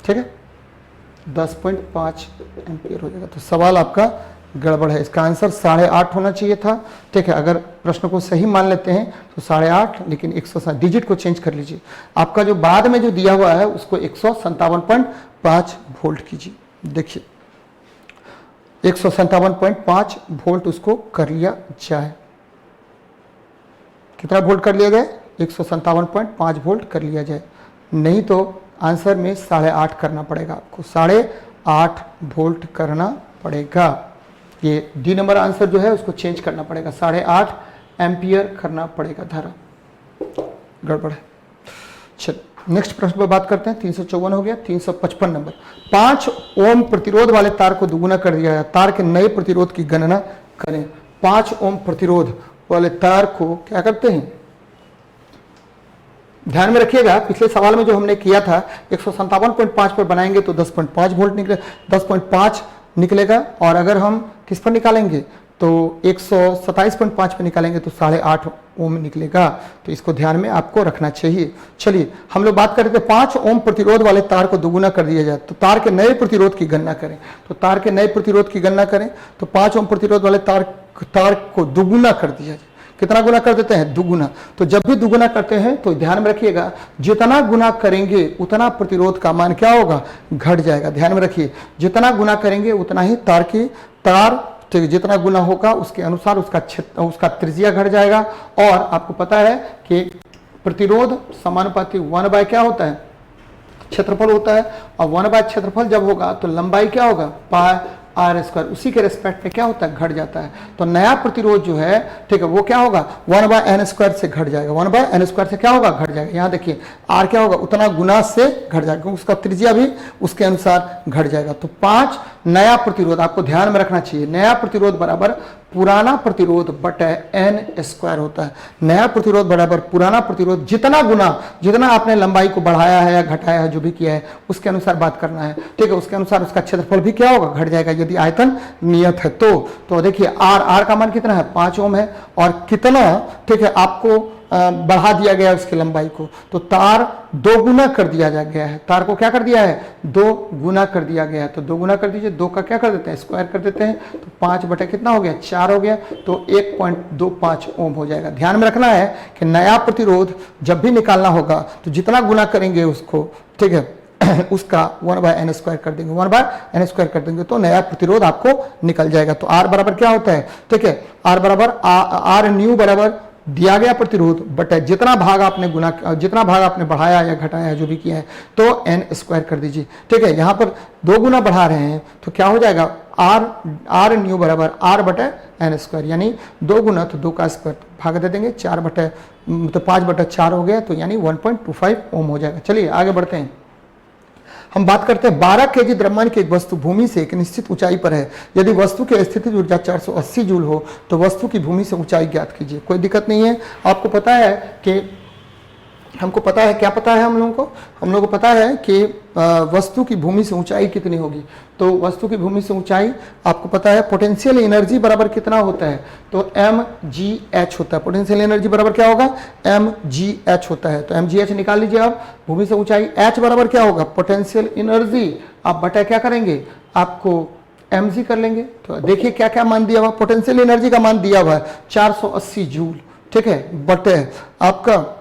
ठीक है, 10.5 एम्पियर हो जाएगा। तो सवाल आपका गड़बड़ है, इसका आंसर 8.5 होना चाहिए था। ठीक है, अगर प्रश्न को सही मान लेते हैं तो 8.5, लेकिन 107 डिजिट को चेंज कर लीजिए। आपका जो बाद में जो दिया हुआ है उसको 157.5 वोल्ट कीजिए। देखिए 157.5 वोल्ट उसको कर लिया जाए। कितना वोल्ट कर लिया जाए? 157.5 वोल्ट कर लिया जाए। नहीं तो आंसर में 8.5 करना पड़ेगा आपको, 8.5 वोल्ट करना पड़ेगा। ये डी नंबर आंसर जो है उसको चेंज करना पड़ेगा, 8.5 एम्पियर करना पड़ेगा धारा। गड़बड़ है। चलो नेक्स्ट प्रश्न पर बात करते हैं। 354 हो गया। 355 नंबर, 5 ओम प्रतिरोध वाले तार को दुगुना कर दिया है, तार के नए प्रतिरोध की गणना करें। 5 ओम प्रतिरोध वाले तार को क्या करते हैं, ध्यान में रखिएगा, पिछले सवाल में जो हमने किया था 157.5 पर बनाएंगे तो 10.5 वोल्ट निकले, 10.5 निकलेगा। और अगर हम किस पर निकालेंगे तो 127.5 पर निकालेंगे तो 8.5 ओम निकलेगा। तो इसको ध्यान में आपको रखना चाहिए। चलिए हम लोग बात करें तो 5 ओम प्रतिरोध वाले तार को दुगुना कर दिया जाए तो तार के नए प्रतिरोध की गणना करें। तो तार के नए प्रतिरोध की गणना करें तो 5 ओम प्रतिरोध वाले तार को दुगुना कर दिया जाए। कितना गुना कर देते हैं? दुगुना। तो जब भी दुगुना करते हैं तो ध्यान में रखिएगा, जितना गुना करेंगे उतना प्रतिरोध का मान क्या होगा? घट जाएगा। ध्यान में रखिए, जितना गुना करेंगे उतना ही तार जितना गुना होगा उसके अनुसार उसका त्रिज्या घट जाएगा। और आपको पता है कि प्रतिरोध समानुपाती 1 क्या होता है? क्षेत्रफल होता है। और 1 क्षेत्रफल जब होगा तो लंबाई क्या होगा? पाई आर स्क्वायर। उसी के रेस्पेक्ट में क्या होता है? घट जाता है। तो नया प्रतिरोध जो है, ठीक है, वो क्या होगा? 1/n² से घट जाएगा। 1/n² से क्या होगा? घट जाएगा। यहाँ देखिए आर क्या होगा? उतना गुना से घट जाएगा, क्योंकि उसका त्रिज्या भी उसके अनुसार घट जाएगा। तो 5 नया प्रतिरोध आपको ध्यान में रखना चाहिए। नया प्रतिरोध बराबर पुराना प्रतिरोध बटे n² होता है। नया प्रतिरोध बराबर पुराना प्रतिरोध, जितना आपने लंबाई को बढ़ाया है या घटाया है, जो भी किया है उसके अनुसार बात करना है। ठीक है, उसके अनुसार उसका क्षेत्रफल भी क्या होगा? घट जाएगा, यदि आयतन नियत है तो देखिए आर का मान कितना है? 5 ओम है। और कितना, ठीक है, आपको बढ़ा दिया गया उसकी लंबाई को, तो तार 2 गुना कर दिया गया है। तार को क्या कर दिया है? 2 गुना कर दिया गया है। तो 2 गुना कर दीजिए, 2 का क्या कर देते हैं? स्क्वायर कर देते हैं। तो 5 बटे कितना हो गया? 4 हो गया। तो 1.25 ओम हो जाएगा। ध्यान में रखना है कि नया प्रतिरोध जब भी निकालना होगा तो जितना गुना करेंगे उसको, ठीक है, उसका 1/n² कर देंगे, 1/n² कर देंगे तो नया प्रतिरोध आपको निकल जाएगा। तो आर बराबर क्या होता है? ठीक है, आर बराबर आर न्यू बराबर दिया गया प्रतिरोध बटे जितना भाग आपने बढ़ाया या घटाया जो भी किया है तो n² कर दीजिए। ठीक है, यहाँ पर 2 गुना बढ़ा रहे हैं तो क्या हो जाएगा? आर न्यू बराबर आर बटे n², यानी 2 गुना तो 2 का स्क्वायर भाग दे देंगे, 5/4 हो गया, तो यानी 1.25 ओम हो जाएगा। चलिए आगे बढ़ते हैं। हम बात करते हैं 12 केजी द्रव्यमान की एक वस्तु भूमि से एक निश्चित ऊंचाई पर है। यदि वस्तु की स्थितिज ऊर्जा 480 जूल हो तो वस्तु की भूमि से ऊंचाई ज्ञात कीजिए। कोई दिक्कत नहीं है। आपको पता है कि हमको पता है, क्या पता है हम लोगों को पता है कि वस्तु की भूमि से ऊंचाई कितनी होगी। तो वस्तु की भूमि से ऊंचाई आपको पता है, पोटेंशियल एनर्जी बराबर कितना होता है? तो mgh होता है। पोटेंशियल एनर्जी बराबर क्या होगा? mgh होता है। तो mgh निकाल लीजिए आप। भूमि से ऊंचाई h बराबर क्या होगा? पोटेंशियल एनर्जी आप बटा क्या करेंगे? आपको mg कर लेंगे। तो देखिए क्या क्या मान दिया हुआ? पोटेंशियल एनर्जी का मान दिया हुआ है 480 जूल। ठीक है, बटे आपका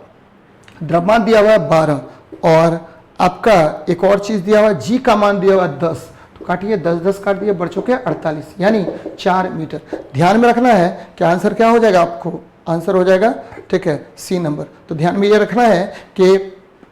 द्रव्यमान दिया हुआ है 12 और आपका एक और चीज दिया हुआ है, जी का मान दिया हुआ है 10। तो काटिए, 10 काट दिए, बढ़ चुके 48, यानी 4 मीटर। ध्यान में रखना है कि आंसर क्या हो जाएगा? आपको आंसर हो जाएगा, ठीक है, सी नंबर। तो ध्यान में ये रखना है कि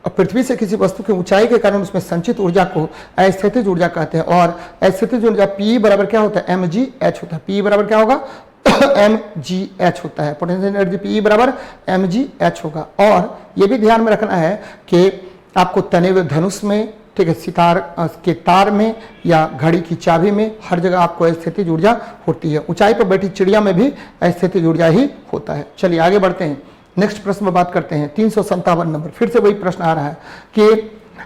पृथ्वी से किसी वस्तु की ऊंचाई के कारण उसमें संचित ऊर्जा को अस्थितिज ऊर्जा कहते हैं। और अस्थितिज ऊर्जा P बराबर क्या होता है? mgh होता है। P बराबर क्या होगा? mgh होता है। पोटेंशियल एनर्जी P बराबर mgh होगा। और ये भी ध्यान में रखना है कि आपको तने हुए धनुष में, ठीक है, सितार के तार में या घड़ी की चाबी में हर जगह आपको स्थितिज ऊर्जा होती है। ऊंचाई पर बैठी चिड़िया में भी स्थितिज ऊर्जा ही होता है। चलिए आगे बढ़ते हैं। नेक्स्ट प्रश्न में बात करते हैं। 357 नंबर, फिर से वही प्रश्न आ रहा है कि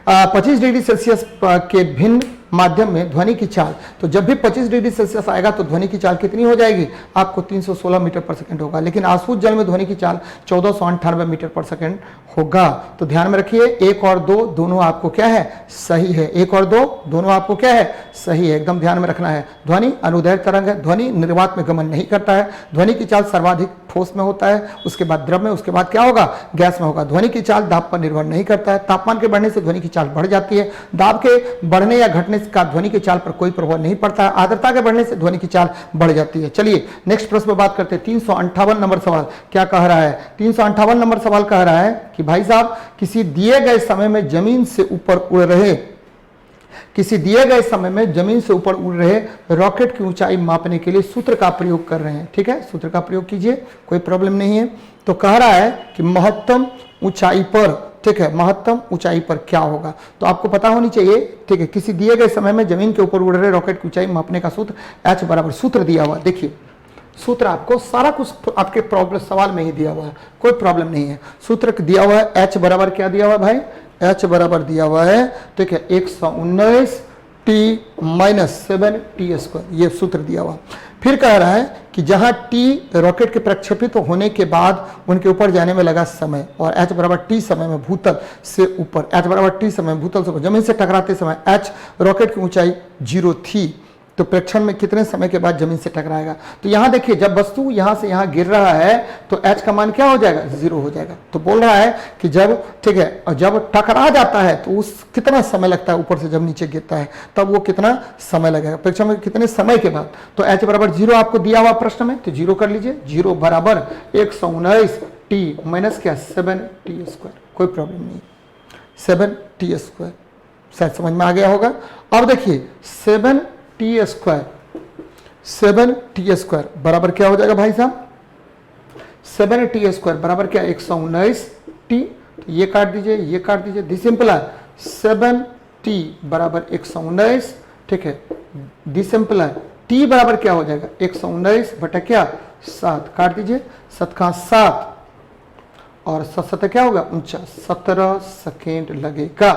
25 डिग्री सेल्सियस के भिन्न माध्यम में ध्वनि की चाल, तो जब भी 25 डिग्री सेल्सियस आएगा तो ध्वनि की चाल कितनी हो जाएगी, आपको 316 मीटर पर सेकंड होगा। लेकिन आसूत जल में ध्वनि की चाल 1498 मीटर पर सेकंड होगा। तो ध्यान में रखिए 1 और 2 दोनों आपको क्या है, सही है। 1 और 2 दोनों आपको क्या है, सही है, एकदम ध्यान में रखना है। ध्वनि अनुदैर्घ्य तरंग है, ध्वनि निर्वात में गमन नहीं करता है। ध्वनि की चाल सर्वाधिक ठोस में होता है, उसके बाद द्रव में, उसके बाद क्या होगा, गैस में होगा। ध्वनि की चाल दाब पर निर्भर नहीं करता है। तापमान के बढ़ने से ध्वनि की चाल बढ़ जाती है। दाब के बढ़ने या घटने का ध्वनि की चाल पर कोई प्रभाव नहीं पड़ता है। आर्द्रता के बढ़ने से ध्वनि की चाल बढ़ जाती है। चलिए नेक्स्ट प्रश्न पर बात करते हैं। 358 नंबर सवाल क्या कह रहा है, 358 नंबर सवाल कह रहा है कि भाई साहब किसी दिए गए समय में जमीन से ऊपर उड़ रहे, किसी दिए गए समय में जमीन से ऊपर उड़ रहे रॉकेट की ऊंचाई मापने के लिए सूत्र का प्रयोग कर रहे हैं। ठीक है, सूत्र का प्रयोग कीजिए, कोई प्रॉब्लम नहीं है। तो कह रहा है कि महत्तम ऊंचाई पर, ठीक है, महत्तम ऊंचाई पर क्या होगा, तो आपको पता होनी चाहिए। ठीक है, किसी दिए गए समय में जमीन के ऊपर उड़ रहे रॉकेट की ऊंचाई मापने का सूत्र H बराबर, सूत्र दिया हुआ, देखिए सूत्र आपको सारा कुछ आपके प्रॉब्लम सवाल में ही दिया हुआ है, कोई प्रॉब्लम नहीं है। सूत्र दिया हुआ है H बराबर क्या दिया हुआ है भाई, H बराबर दिया हुआ है, ठीक है, 119 T माइनस 7T², ये सूत्र दिया हुआ। फिर कह रहा है कि जहां T रॉकेट के प्रक्षेपित होने के बाद उनके ऊपर जाने में लगा समय, और H बराबर T समय में भूतल से ऊपर, H बराबर T समय में भूतल से ऊपर जमीन से टकराते समय H रॉकेट की ऊंचाई 0 थी, तो प्रेक्षण में कितने समय के बाद जमीन से टकराएगा। तो यहां देखिए जब वस्तु यहां से यहां गिर रहा है तो H का मान क्या हो जाएगा, 0 हो जाएगा। तो बोल रहा है कि जब, ठीक है, और जब टकरा जाता है तो उस कितना समय लगता है, ऊपर से जब नीचे गिरता है तब वो कितना समय लगेगा, प्रेक्षण में कितने समय के बाद। तो H बराबर 0 आपको दिया हुआ प्रश्न में, तो 0 कर लीजिए। 0 बराबर 119 T माइनस क्या 7T², कोई प्रॉब्लम नहीं, 7T², शायद समझ में आ गया होगा। अब देखिए 7T² बराबर क्या हो जाएगा भाई साहब, 7T² बराबर क्या, 119T, तो ये काट दीजिए, ये काट दीजिए, दिस सिंपल है। 7T बराबर 119, ठीक है, दिस सिंपल है। T बराबर क्या हो जाएगा, 119 बटा क्या 7, काट दीजिए, 7 का 7 और 7 क्या होगा 49, 17 सेकेंड लगेगा।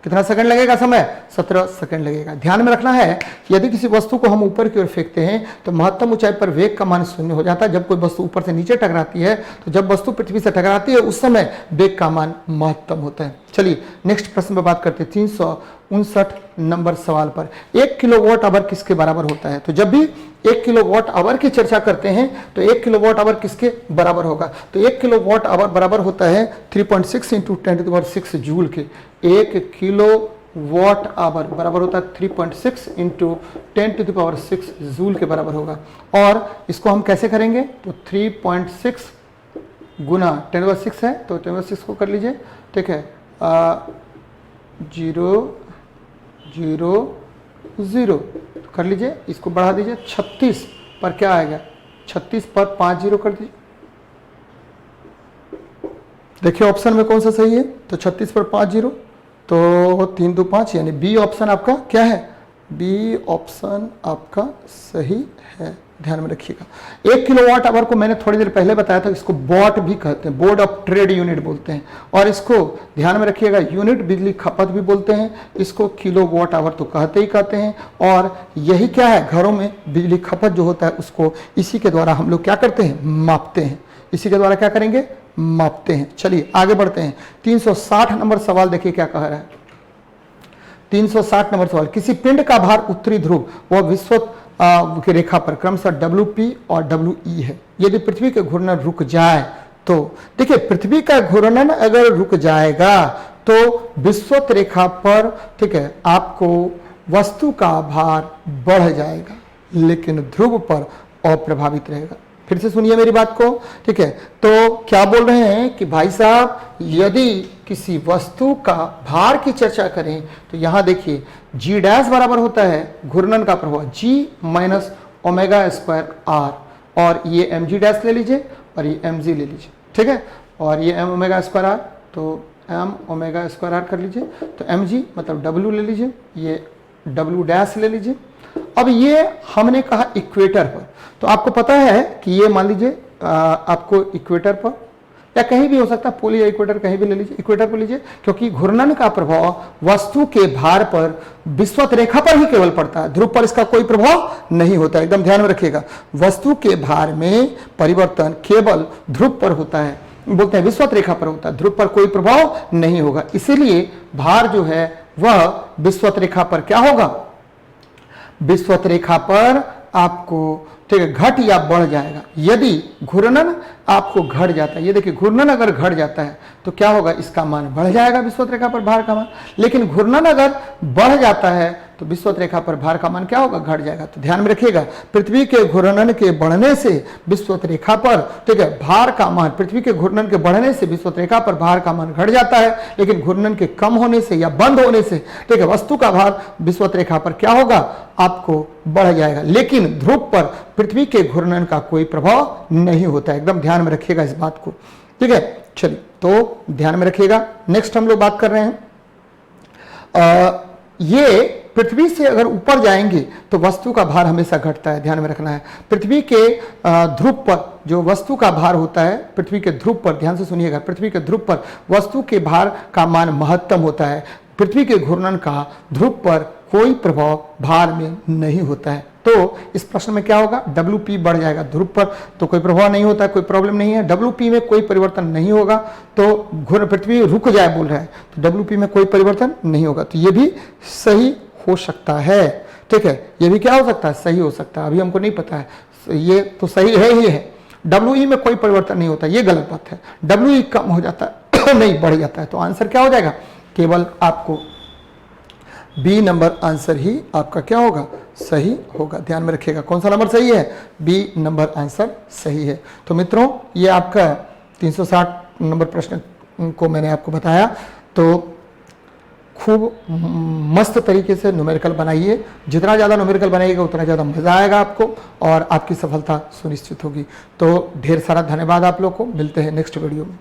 कितना सेकंड लगेगा समय, 17 सेकंड लगेगा। ध्यान में रखना है कि यदि किसी वस्तु को हम ऊपर की ओर फेंकते हैं तो महत्तम ऊंचाई पर वेग का मान 0 हो जाता है। जब कोई वस्तु ऊपर से नीचे टकराती है, तो जब वस्तु पृथ्वी से टकराती है उस समय वेग का मान महत्तम होता है। चलिए नेक्स्ट प्रश्न पर बात करते हैं। 359 नंबर सवाल पर 1 किलोवाट आवर किसके बराबर होता है। तो जब भी 1 किलोवाट आवर की चर्चा करते हैं तो 1 किलोवाट आवर किसके बराबर होगा, तो 1 किलोवाट आवर बराबर होता है 3.6 × 10⁻6 जूल के। 1 किलोवाट आवर बराबर होता है 3.6 × 10⁻6 जूल के बराबर होगा। और इसको हम कैसे करेंगे, तो 3.6 गुना 10⁻6 है, तो 10⁻6 को कर लीजिए, ठीक है, 0 0 0 कर लीजिए, इसको बढ़ा दीजिए, 36 पर क्या आएगा, 36 पर 5 0 कर दीजिए। देखिए ऑप्शन में कौन सा सही है, तो 36 पर 5 0, तो 3 2 5, यानी बी ऑप्शन आपका क्या है, बी ऑप्शन आपका सही है। ध्यान में रखिएगा। 1 किलोवाट आवर को मैंने थोड़ी देर पहले बताया था, इसको वॉट भी कहते हैं, बोर्ड ऑफ ट्रेड यूनिट बोलते हैं, और इसको ध्यान में रखिएगा यूनिट बिजली खपत भी बोलते हैं, इसको किलोवाट आवर तो कहते ही कहते हैं। और यही क्या है, घरों में बिजली खपत जो होता है उसको इसी के द्वारा हम लोग क्या करते हैं, मापते हैं, इसी के द्वारा क्या करेंगे, मापते हैं। चलिए आगे बढ़ते हैं। 360 नंबर सवाल देखिए क्या कह रहा है। 360 नंबर सवाल, किसी पिंड का भार उत्तरी ध्रुव व विषुवत की रेखा पर क्रमशः WP और WE है। यदि पृथ्वी के घूर्णन रुक जाए तो, देखिए पृथ्वी का घूर्णन अगर रुक जाएगा तो विषुवत रेखा पर, ठीक है, आपको वस्तु का भार बढ़ जाएगा लेकिन ध्रुव पर अप्रभावित रहेगा। फिर से सुनिए मेरी बात को, ठीक है। तो क्या बोल रहे हैं कि भाई साहब यदि किसी वस्तु का भार की चर्चा करें तो यहां देखिए G डैश बराबर होता है घूर्णन का प्रभाव G माइनस ω² R, और ये mg डैश ले लीजिए और ये mg ले लीजिए, ठीक है, और ये m ω²R, तो m ω² कर लीजिए, तो mg मतलब W ले लीजिए, ये W डैश ले लीजिए। अब ये हमने कहा इक्वेटर पर, तो आपको पता है कि ये मान लीजिए आपको इक्वेटर पर या कहीं भी हो सकता है, पोल या इक्वेटर कहीं भी ले लीजिए, इक्वेटर पर लीजिए, क्योंकि घूर्णन का प्रभाव वस्तु के भार पर विषुवत रेखा पर ही केवल पड़ता है, ध्रुव पर इसका कोई प्रभाव नहीं होता। एकदम ध्यान में रखिएगा, वस्तु के भार में परिवर्तन केवल ध्रुव पर होता है, बोलते हैं विषुवत रेखा पर होता है, ध्रुव पर कोई प्रभाव नहीं होगा। इसीलिए भार जो है वह विषुवत रेखा पर क्या होगा, विषुवत रेखा पर आपको ठीक है घट या बढ़ जाएगा। यदि घूर्णन आपको घट जाता है, ये देखिए घूर्णन अगर घट जाता है तो क्या होगा, इसका मान बढ़ जाएगा विषुवत रेखा पर भार का मान। लेकिन घूर्णन अगर बढ़ जाता है तो विषुवत रेखा पर भार का मान क्या होगा, घट जाएगा। तो ध्यान में रखिएगा, पृथ्वी के घूर्णन के बढ़ने से विषुवत रेखा पर ठीक है भार का मान, पृथ्वी के घूर्णन के बढ़ने से विषुवत रेखा पर भार का मान घट जाता है, लेकिन घूर्णन के कम होने से या बंद होने से ठीक है वस्तु का भार विषुवत रेखा पर क्या होगा, आपको बढ़ जाएगा। लेकिन ध्रुव पर पृथ्वी के घूर्णन का कोई प्रभाव नहीं होता है। एकदम ध्यान में रखिएगा इस बात को, ठीक है। चलिए तो ध्यान में रखिएगा, नेक्स्ट हम लोग बात कर रहे हैं, ये पृथ्वी से अगर ऊपर जाएंगे तो वस्तु का भार हमेशा घटता है, ध्यान में रखना है। पृथ्वी के ध्रुव पर जो वस्तु का भार होता है, पृथ्वी के ध्रुव पर, ध्यान से सुनिएगा, पृथ्वी के ध्रुव पर वस्तु के भार का मान महत्तम होता है। पृथ्वी के घूर्णन का ध्रुव पर कोई प्रभाव भार में नहीं होता है। तो इस प्रश्न में क्या होगा, WP बढ़ जाएगा, ध्रुव पर तो कोई प्रभाव नहीं होता है, कोई प्रॉब्लम नहीं है, WP में कोई परिवर्तन नहीं होगा, तो पृथ्वी रुक जाए बोल रहा है, तो WP में कोई परिवर्तन नहीं होगा। तो ये भी सही हो सकता है, ठीक है, ये भी क्या हो सकता है, सही हो सकता है। अभी हमको नहीं पता है, ये तो सही है ही है। WE में कोई परिवर्तन नहीं होता, ये गलत बात है। WE कम हो जाता है नहीं बढ़ जाता है। तो आंसर क्या हो जाएगा, केवल आपको बी नंबर आंसर ही आपका क्या होगा, सही होगा। ध्यान में रखिएगा, कौन सा नंबर सही है, बी नंबर आंसर सही है। तो मित्रों ये आपका 360 नंबर प्रश्न को मैंने आपको बताया। तो खूब मस्त तरीके से न्यूमेरिकल बनाइए, जितना ज़्यादा न्यूमेरिकल बनाइएगा उतना ज़्यादा मज़ा आएगा आपको और आपकी सफलता सुनिश्चित होगी। तो ढेर सारा धन्यवाद आप लोग को, मिलते हैं नेक्स्ट वीडियो में।